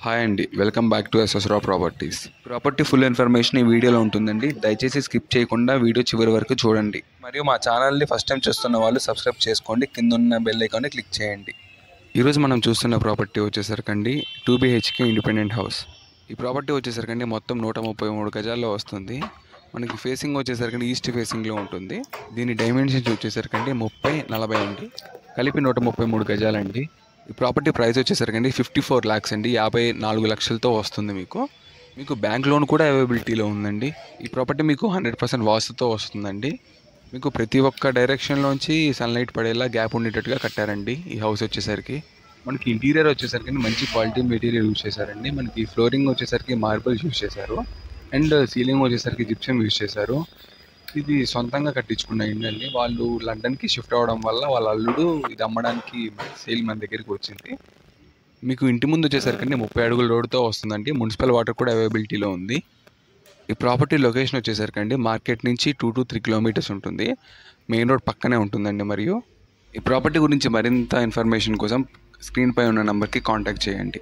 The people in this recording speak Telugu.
హాయ్ అండి, welcome back to S S Rao properties. Property full information ఈ వీడియోలో ఉంటుందండి. దయచేసి స్కిప్ చేయకుండా వీడియో చివరి వరకు చూడండి. మరియు మా ఛానల్ని ఫస్ట్ టైం చూస్తున్న వాళ్ళు సబ్స్క్రైబ్ చేసుకోండి, కింద ఉన్న బెల్ ఐకాన్ని క్లిక్ చేయండి. ఈరోజు మనం చూస్తున్న ప్రాపర్టీ వచ్చేసరికండి 2 BHK ఇండిపెండెంట్ హౌస్. ఈ ప్రాపర్టీ వచ్చేసరికండి మొత్తం 133 గజాల్లో వస్తుంది. మనకి ఫేసింగ్ వచ్చేసరికి ఈస్ట్ ఫేసింగ్లో ఉంటుంది. దీని డైమెన్షన్స్ వచ్చేసరికండి 30-40 అండి, కలిపి 133 గజాలండి. ఈ ప్రాపర్టీ ప్రైస్ వచ్చేసరికండి 54 lakhs అండి, 54 లక్షలతో వస్తుంది. మీకు బ్యాంక్ లోన్ కూడా అవైలబిలిటీలో ఉందండి. ఈ ప్రాపర్టీ మీకు 100% వాస్తుతో వస్తుందండి. మీకు ప్రతి ఒక్క డైరెక్షన్లోంచి సన్లైట్ పడేలా గ్యాప్ ఉండేటట్టుగా కట్టారండి. ఈ హౌస్ వచ్చేసరికి మనకి ఇంటీరియర్ వచ్చేసరికి మంచి క్వాలిటీ మెటీరియల్ యూజ్ చేశారండి. మనకి ఫ్లోరింగ్ వచ్చేసరికి మార్బల్స్ యూజ్ చేశారు అండ్ సీలింగ్ వచ్చేసరికి జిప్సం యూజ్ చేశారు. ఇది సొంతంగా కట్టించుకున్న ఇండ్లండి. వాళ్ళు లండన్కి షిఫ్ట్ అవ్వడం వల్ల వాళ్ళ అల్లుడు ఇది అమ్మడానికి సేల్ మన దగ్గరికి వచ్చింది. మీకు ఇంటి ముందు వచ్చేసరికి 30 అడుగుల రోడ్డుతో వస్తుందండి. మున్సిపల్ వాటర్ కూడా అవైలబిలిటీలో ఉంది. ఈ ప్రాపర్టీ లొకేషన్ వచ్చేసరికి మార్కెట్ నుంచి 2 to 3 kilometers ఉంటుంది. మెయిన్ రోడ్ పక్కనే ఉంటుందండి. మరియు ఈ ప్రాపర్టీ గురించి మరింత ఇన్ఫర్మేషన్ కోసం స్క్రీన్పై ఉన్న నెంబర్కి కాంటాక్ట్ చేయండి.